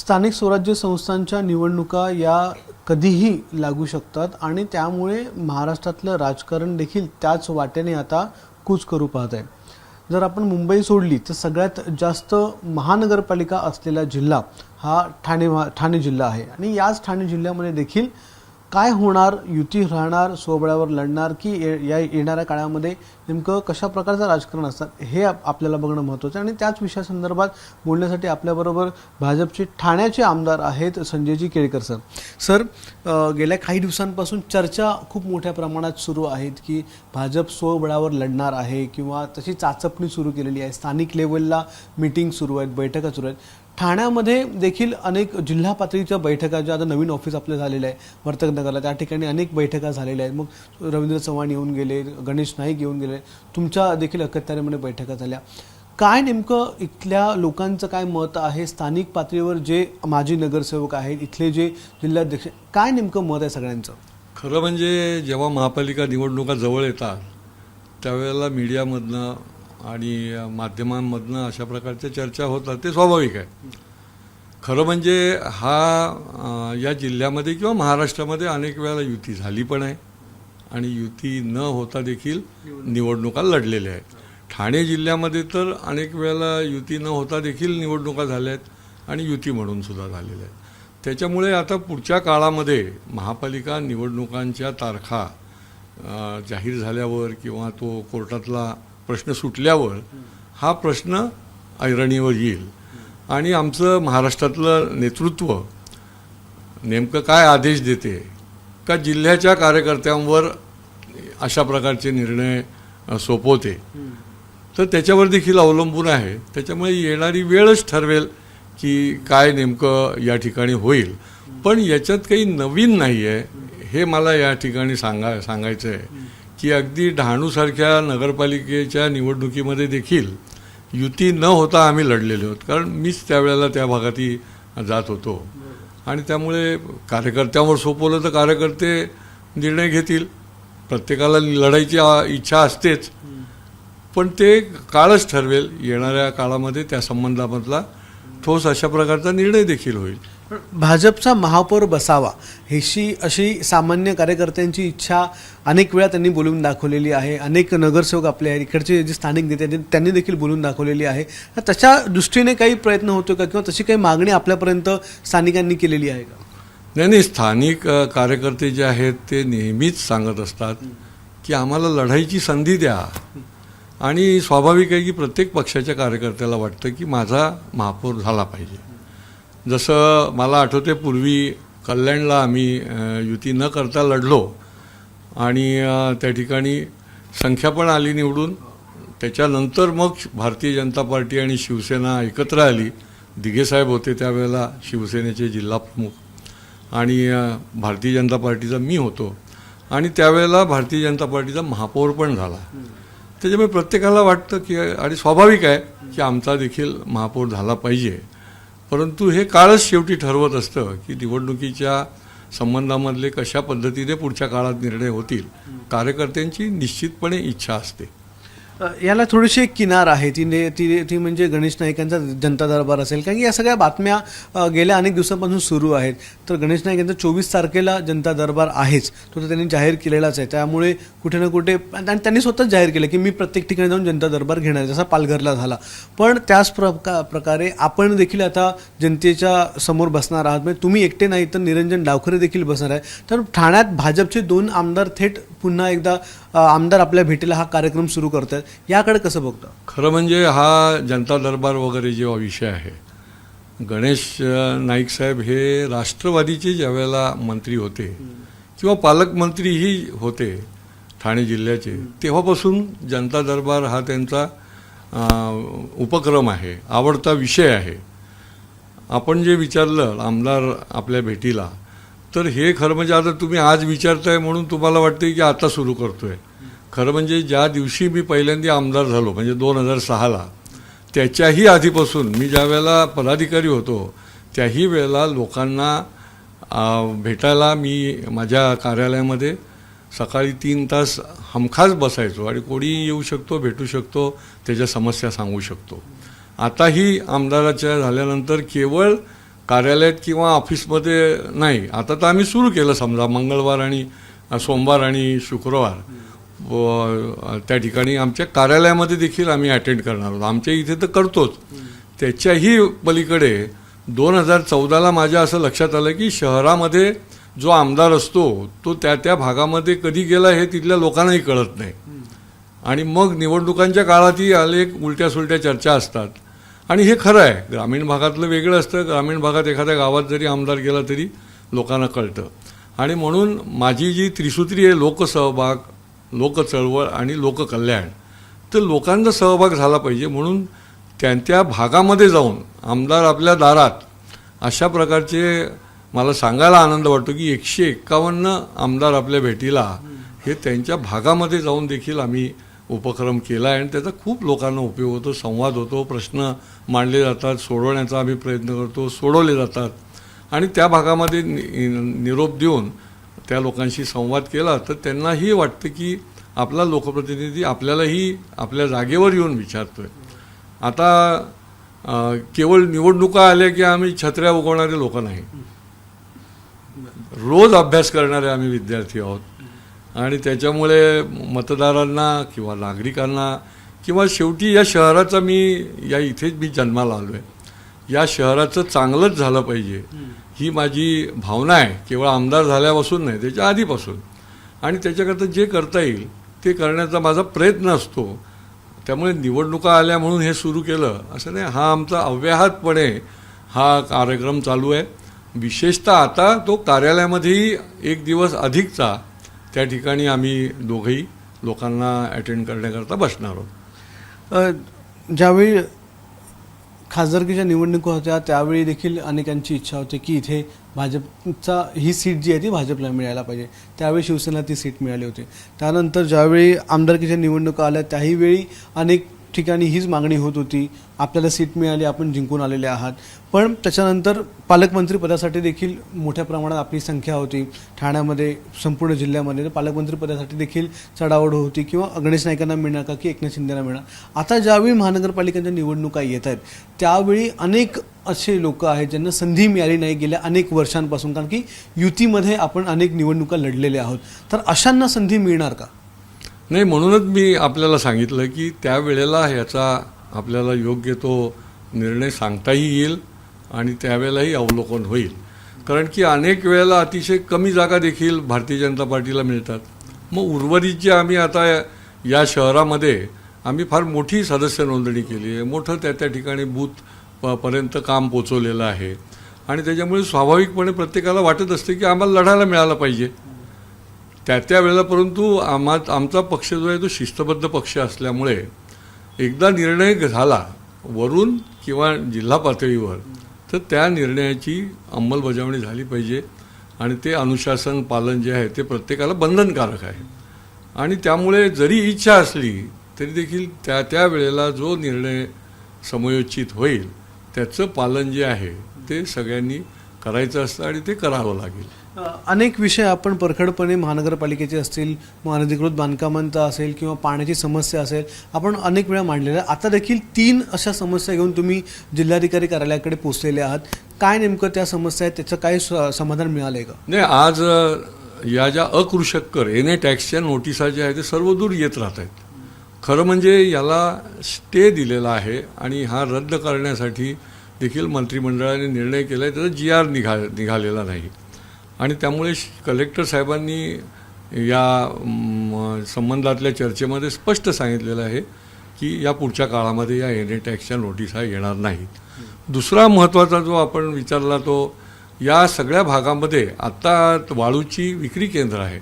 स्थानिक स्वराज्य संस्थांच्या निवडणुका या कधीही लागू शकतात आणि त्यामुळे महाराष्ट्रातलं राजकारण देखील त्याच वाटेने आता कूच करू पाहत आहे। जर आपण मुंबई सोडली तर सगळ्यात जास्त महानगरपालिका असलेला जिल्हा हा ठाणे जिल्हा आहे आणि याच ठाणे जिल्ह्यामध्ये देखील काय होणार, युती राहणार, स्वबळावर लढणार की या येणाऱ्या काळामध्ये नेमकं कशा प्रकारचं राजकारण असतात हे आपल्याला बघणं महत्त्वाचं आहे। आणि त्याच विषयासंदर्भात बोलण्यासाठी आपल्याबरोबर भाजपचे ठाण्याचे आमदार आहेत संजयजी केळकर सर। सर, गेल्या काही दिवसांपासून चर्चा खूप मोठ्या प्रमाणात सुरू आहेत की भाजप स्वबळावर लढणार आहे किंवा तशी चाचपणी सुरू केलेली आहे। स्थानिक लेवलला मीटिंग सुरू आहेत, बैठका सुरू आहेत। ठाण्यामध्ये देखील अनेक जिल्हा पातळीच्या बैठका, ज्या आता नवीन ऑफिस आपलं झालेलं आहे वर्तकनगरला, त्या ठिकाणी अनेक बैठका झालेल्या आहेत। मग रवींद्र चव्हाण येऊन गेले, गणेश नाईक येऊन गेले, तुमच्या देखील अखत्यारीमध्ये बैठका झाल्या। काय नेमकं इथल्या लोकांचं काय मत आहे, स्थानिक पातळीवर जे माजी नगरसेवक आहेत, इथले जे जिल्हाध्यक्ष, काय नेमकं मत आहे सगळ्यांचं? खरं म्हणजे जेव्हा महापालिका निवडणुका जवळ येतात त्यावेळेला मीडियामधनं आणि माध्यमांमधनं अशा प्रकारच्या चर्चा होतात, ते स्वाभाविक आहे। खरं म्हणजे या जिल्ह्यामध्ये किंवा महाराष्ट्रामध्ये अनेक वेळेला युती झाली पण आहे आणि युती न होता देखील निवडणुका लढलेल्या आहेत। ठाणे जिल्ह्यामध्ये तर अनेक वेळेला युती न होता देखील निवडणुका झाल्या आहेत आणि युती म्हणून सुद्धा झालेल्या आहेत। त्याच्यामुळे आता पुढच्या काळामध्ये महापालिका निवडणुकांच्या तारखा जाहीर झाल्यावर किंवा तो कोर्टातला प्रश्न सुटल्यावर हा प्रश्न ऐरणीवर येईल आणि आमचं महाराष्ट्रातलं नेतृत्व नेमकं काय आदेश देते का जिल्ह्याच्या कार्यकर्त्यांवर अशा प्रकारचे निर्णय सोपवते, तर त्याच्यावर देखील अवलंबून आहे। त्याच्यामुळे येणारी वेळच ठरवेल की काय नेमकं या ठिकाणी होईल। पण याच्यात काही नवीन नाही आहे हे मला या ठिकाणी सांगायचं आहे की अगदी डहाणूसारख्या नगरपालिकेच्या निवडणुकीमध्ये देखील युती न होता आम्ही लढलेले आहोत, कारण मीच त्यावेळेला त्या भागातही जात होतो आणि त्यामुळे कार्यकर्त्यांवर सोपवलं तर कार्यकर्ते निर्णय घेतील। प्रत्येकाला लढायची इच्छा असतेच, पण ते काळच ठरवेल। येणाऱ्या काळामध्ये त्या संबंधामधला ठोस अशा प्रकारचा निर्णय देखील होईल। भाजपचा महापौर बसावा अशी सामान्य कार्यकर्त्यांची इच्छा अनेक वेळा त्यांनी बोलून दाखवलेली आहे। अनेक नगरसेवक आपले आहेत, इकडचे जे स्थानिक नेते आहेत त्यांनी देखील बोलून दाखवलेली आहे। तशा दृष्टीने काही प्रयत्न होतो का किंवा तशी काही मागणी आपल्यापर्यंत स्थानिकांनी केलेली आहे का? नाही, स्थानिक कार्यकर्ते जे आहेत ते नेहमीच सांगत असतात की आम्हाला लढाईची संधी द्या आणि स्वाभाविक आहे की प्रत्येक पक्षाच्या कार्यकर्त्याला वाटतं की माझा महापौर झाला पाहिजे। जसं मला आठवते पूर्वी कल्याणला आम्ही युती न करता लढलो आणि त्या ठिकाणी संख्या पण आली निवडून। त्याच्यानंतर मग भारतीय जनता पार्टी आणि शिवसेना एकत्र आली। दिघेसाहेब होते त्यावेळेला शिवसेनेचे जिल्हा प्रमुख आणि भारतीय जनता पार्टीचा मी होतो आणि त्यावेळेला भारतीय जनता पार्टीचा महापौर पण झाला। त्याच्यामुळे प्रत्येकाला वाटतं की आणि स्वाभाविक आहे की आमचा देखील महापौर झाला पाहिजे, परंतु हे काळच शेवटी ठरवत असतं की निवडणुकीच्या संबंधामधले कशा पद्धतीने पुढच्या काळात निर्णय होतील। कार्यकर्त्यांची निश्चितपणे इच्छा असते। याला थोडीशी एक किनार आहे, ती म्हणजे गणेश नाईकांचा जनता दरबार असेल, कारण की या सगळ्या बातम्या गेल्या अनेक दिवसांपासून सुरू आहेत। तर गणेश नाईक यांचा 24 तारखेला जनता दरबार आहेच, तो तर त्यांनी जाहीर केलेलाच आहे। त्यामुळे कुठे ना कुठे आणि त्यांनी स्वतःच जाहीर केलं की मी प्रत्येक ठिकाणी जाऊन जनता दरबार घेणार, जसा पालघरला झाला। पण त्याच प्रकारे आपण देखील आता जनतेच्या समोर बसणार आहात, म्हणजे तुम्ही एकटे नाही तर निरंजन डावखरे देखील बसणार आहे। तर ठाण्यात भाजपचे 2 आमदार थेट पुन्हा एकदा आमदार आपल्या भेटीला हा कार्यक्रम सुरू करतात, याकडे कसं बघता? खरं म्हणजे हा जनता दरबार वगैरे जेव्हा विषय आहे, गणेश नाईक साहेब हे राष्ट्रवादीचे ज्यावेळेला मंत्री होते किंवा पालकमंत्रीही होते ठाणे जिल्ह्याचे, तेव्हापासून जनता दरबार हा त्यांचा उपक्रम आहे, आवडता विषय आहे। आपण जे विचारलं आमदार आपल्या भेटीला, तर हे खरं म्हणजे आता तुम्ही आज विचारताय म्हणून तुम्हाला वाटतं की आता सुरू करतोय। खरं म्हणजे ज्या दिवशी मी पहिल्यांदा आमदार झालो म्हणजे 2006ला, त्याच्याही आधीपासून मी ज्या वेळेला पदाधिकारी होतो त्याही वेळेला लोकांना भेटायला मी माझ्या कार्यालयामध्ये सकाळी 3 तास हमखास बसायचो आणि कोणी येऊ शकतो, भेटू शकतो, त्याच्या समस्या सांगू शकतो। आताही आमदाराच्या झाल्यानंतर केवळ कार्यालयात किंवा ऑफिसमध्ये नाही. आता तर आम्ही सुरू केलं, समजा मंगळवार आणि सोमवार आणि शुक्रवार त्या ठिकाणी आमच्या कार्यालयामध्ये देखील आम्ही अटेंड करणार आहोत. आमच्या इथे तर करतोच, त्याच्याही पलीकडे 2014ला माझ्या असं लक्षात आलं की शहरामध्ये जो आमदार असतो तो त्या भागामध्ये कधी गेला हे तिथल्या लोकांनाही कळत नाही. आणि मग निवडणुकांच्या काळातही अनेक उलट्या सुलट्या चर्चा असतात. आणि हे खरं आहे, ग्रामीण भागातलं वेगळं असतं. ग्रामीण भागात एखाद्या गावात जरी आमदार गेला तरी लोकांना कळतं. आणि म्हणून माझी जी त्रिसूत्री आहे, लोकसहभाग, लोकचळवळ आणि लोककल्याण, तर लोकांचा सहभाग झाला पाहिजे. म्हणून त्या भागामध्ये जाऊन आमदार आपल्या दारात अशा प्रकारचे मला सांगायला आनंद वाटतो की 151 आमदार आपल्या भेटीला हे त्यांच्या भागामध्ये जाऊन देखील आम्ही उपक्रम केला आहे. आणि त्याचा खूप लोकांना उपयोग होतो, संवाद होतो, प्रश्न मांडले जातात, सोडवण्याचा आम्ही प्रयत्न करतो, सोडवले जातात. आणि त्या भागामध्ये निरोप देऊन त्या लोकांशी संवाद केला तर त्यांनाही वाटतं की आपला लोकप्रतिनिधी आपल्यालाही आपल्या जागेवर येऊन विचारतोय. आता केवळ निवडणुका आल्या की आम्ही छत्र्या उगवणारे लोक नाही, रोज अभ्यास करणारे आम्ही विद्यार्थी आहोत. आणि त्याच्यामुळे मतदारांना किंवा नागरिकांना किंवा शेवटी या शहराचा या इथेच मी जन्माला आलो आहे, या शहराचं चांगलंच झालं पाहिजे ही माझी भावना आहे. केवळ आमदार झाल्यापासून नाही, त्याच्या आधीपासून. आणि त्याच्याकरता जे करता येईल ते करण्याचा माझा प्रयत्न असतो. त्यामुळे निवडणुका आल्या म्हणून हे सुरू केलं असं नाही, हा आमचा अव्याहतपणे हा कार्यक्रम चालू आहे. विशेषतः आता तो कार्यालयामध्येही एक दिवस अधिकचा त्या ठिकाणी आम्ही दोघंही लोकांना अटेंड करण्याकरता बसणार आहोत. ज्यावेळी खासदारकीच्या निवडणुका होत्या त्यावेळी देखील अनेकांची इच्छा होती की इथे भाजपचा ही सीट जी आहे ती भाजपला मिळायला पाहिजे. त्यावेळी शिवसेनेला ती सीट मिळाली होती. त्यानंतर ज्यावेळी आमदारकीच्या निवडणुका आल्या त्याही वेळी अनेक ठिकाणी हीच मागणी होत होती, आपल्याला सीट मिळाली, आपण जिंकून आलेले आहात. पण त्याच्यानंतर पालकमंत्री पदासाठी देखील मोठ्या प्रमाणात आपली संख्या होती ठाण्यामध्ये, संपूर्ण जिल्ह्यामध्ये. पालकमंत्री पदासाठी देखील चढाओढ होती किंवा गणेश नाईकांना मिळणार का की एकनाथ शिंदेना मिळणार. आता ज्यावेळी महानगरपालिकांच्या निवडणुका येत आहेत त्यावेळी अनेक असे लोक आहेत ज्यांना संधी मिळाली नाही गेल्या अनेक वर्षांपासून, कारण की युतीमध्ये आपण अनेक निवडणुका लढलेल्या आहोत. तर अशांना संधी मिळणार का? नाही, म्हणूनच मी आपल्याला सांगितलं की त्यावेळेला ह्याचा आपल्याला योग्य तो निर्णय सांगताही येईल आणि त्यावेळेलाही अवलोकन होईल. कारण की अनेक वेळेला अतिशय कमी जागा देखील भारतीय जनता पार्टीला मिळतात. मग उर्वरित जे आम्ही आता या शहरामध्ये आम्ही फार मोठी सदस्य नोंदणी केली आहे, मोठं त्या ठिकाणी बूथ पर्यंत काम पोचवलेलं आहे. आणि त्याच्यामुळे स्वाभाविकपणे प्रत्येकाला वाटत असते की आम्हाला लढायला मिळालं पाहिजे त्या वेळेला. परंतु आमचा पक्ष जो आहे तो शिस्तबद्ध पक्ष असल्यामुळे एकदा निर्णय झाला वरून किंवा जिल्हा पातळीवर तर त्या निर्णयाची अंमलबजावणी झाली पाहिजे. आणि ते अनुशासन पालन जे आहे ते प्रत्येकाला बंधनकारक आहे. आणि त्यामुळे जरी इच्छा असली तरी देखील त्या वेळेला जो निर्णय समयोचित होईल त्याचं पालन जे आहे ते सगळ्यांनी करायचं असतं आणि ते करावं लागेल. अनेक विषय आपण परखडपणे महानगरपालिकेचे असतील, अनधिकृत बांधकामांचा असेल किंवा पाण्याची समस्या असेल, आपण अनेक वेळा मांडलेल्या. आता देखील 3 अशा समस्या घेऊन तुम्ही जिल्हाधिकारी कार्यालयाकडे पोहोचलेले आहात. काय नेमकं त्या समस्या आहेत, त्याचं काय समाधान मिळालंय का? नाही, आज या ज्या अकृषक कर एनए टॅक्सच्या नोटिसा ज्या आहेत ते सर्व दूर येत राहत आहेत. खरं म्हणजे याला स्टे दिलेला आहे आणि हा रद्द करण्यासाठी देखील मंत्रिमंडळाने निर्णय केला आहे. त्याचा GR निघालेला नाही. आणि त्यामुळे कलेक्टर साहेबांनी या संबंधातल्या चर्चेमध्ये स्पष्ट सांगितलेलं आहे की या पुढच्या काळामध्ये या एनए टॅक्सच्या नोटिसा येणार नाहीत. दुसरा महत्त्वाचा जो आपण विचारला तो या सगळ्या भागामध्ये आत्ता वाळूची विक्री केंद्र आहे,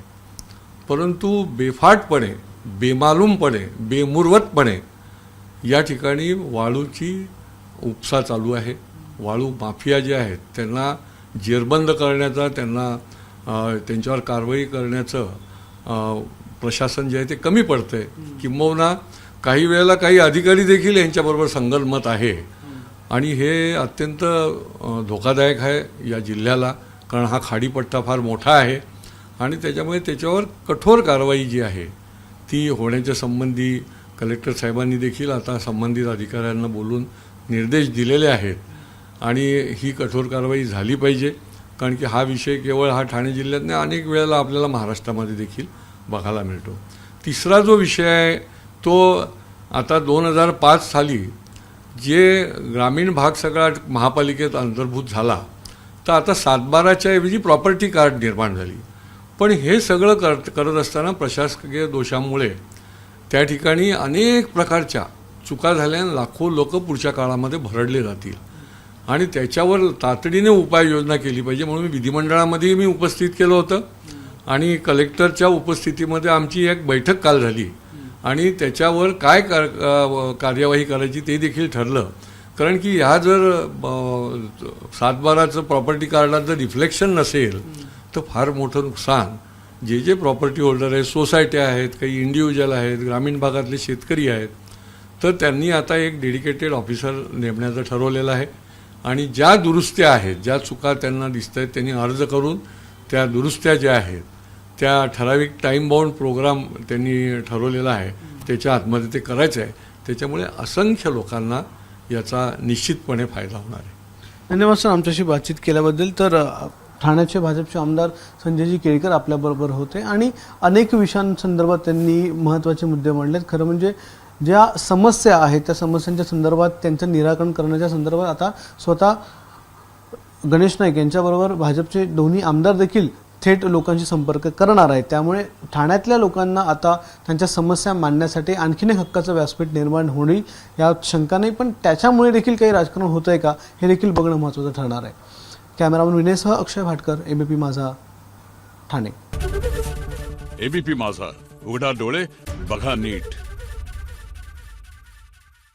परंतु बेफाटपणे, बेमालूमपणे, बेमुरवतपणे या ठिकाणी वाळूची उपसा चालू आहे. वाळू माफिया जे आहेत त्यांना जेरबंद करण्याचा, त्यांच्यावर कारवाई करण्याचं प्रशासन जे आहे ते कमी पडतंय. किंबहुना काही वेळेला काही अधिकारी देखील यांच्याबरोबर संगनमत आहे. आणि हे अत्यंत धोकादायक आहे या जिल्ह्याला, कारण हा खाडीपट्टा फार मोठा आहे. आणि त्याच्यामुळे त्याच्यावर कठोर कारवाई जी आहे ती होण्याच्या संबंधी कलेक्टर साहेबांनी देखील आता संबंधित अधिकाऱ्यांना बोलून निर्देश दिलेले आहेत. आणि ही कठोर कारवाई झाली पाहिजे, कारण की हा विषय केवळ हा ठाणे जिल्ह्यात नाही, अनेक वेळेला आपल्याला महाराष्ट्रामध्ये देखील बघायला मिळतो. तिसरा जो विषय आहे तो आता 2005 साली जे ग्रामीण भाग सगळा महापालिकेत अंतर्भूत झाला, तर आता 7/12च्या ऐवजी प्रॉपर्टी कार्ड निर्माण झाली. पण हे सगळं करत असताना प्रशासकीय दोषांमुळे त्या ठिकाणी अनेक प्रकारच्या चुका झाल्याने लाखो लोक पुढच्या काळामध्ये भरडले जातील आणि त्याच्यावर तातडीने उपाययोजना केली पाहिजे. म्हणून मी विधिमंडळामध्ये मी उपस्थित केलं होतं आणि कलेक्टरच्या उपस्थितीमध्ये आमची एक बैठक काल झाली आणि त्याच्यावर काय कार्यवाही करायची ते देखील ठरलं. कारण की ह्या जर 7/12चं प्रॉपर्टी कार्डात जर रिफ्लेक्शन नसेल तर फार मोठं नुकसान जे प्रॉपर्टी होल्डर आहेत, सोसायट्या आहेत, काही इंडिव्हिज्युअल आहेत, ग्रामीण भागातले शेतकरी आहेत, तर त्यांनी आता एक डेडिकेटेड ऑफिसर नेमण्याचं ठरवलेलं आहे आणि ज्या दुरुस्त्या आहेत, ज्या चुका त्यांना दिसत आहेत, त्यांनी अर्ज करून त्या दुरुस्त्या ज्या आहेत त्या ठराविक टाईम बाउंड प्रोग्राम त्यांनी ठरवलेला आहे, त्याच्या आतमध्ये ते करायचं आहे. त्याच्यामुळे असंख्य लोकांना याचा निश्चितपणे फायदा होणार आहे. धन्यवाद सर आमच्याशी बातचीत केल्याबद्दल. तर ठाण्याचे भाजपचे आमदार संजयजी केळकर आपल्याबरोबर होते आणि अनेक विषयांसंदर्भात त्यांनी महत्त्वाचे मुद्दे मांडलेत. खरं म्हणजे ज्या समस्या आहेत त्या समस्यांच्या संदर्भात त्यांचं निराकरण करण्याच्या संदर्भात आता स्वतः गणेश नाईक यांच्याबरोबर भाजपचे दोन्ही आमदार देखील थेट लोकांशी संपर्क करणार आहेत. त्यामुळे ठाण्यातल्या लोकांना आता त्यांच्या समस्या मांडण्यासाठी आणखीन एक हक्काचं व्यासपीठ निर्माण होईल यात शंका नाही. पण त्याच्यामुळे देखील काही राजकारण होतं आहे का हे देखील बघणं महत्त्वाचं ठरणार आहे. कॅमेरामन विनयसह अक्षय भाटकर, एबीपी माझा, ठाणे. एबीपी माझा, उघडा डोळे बघा नीट.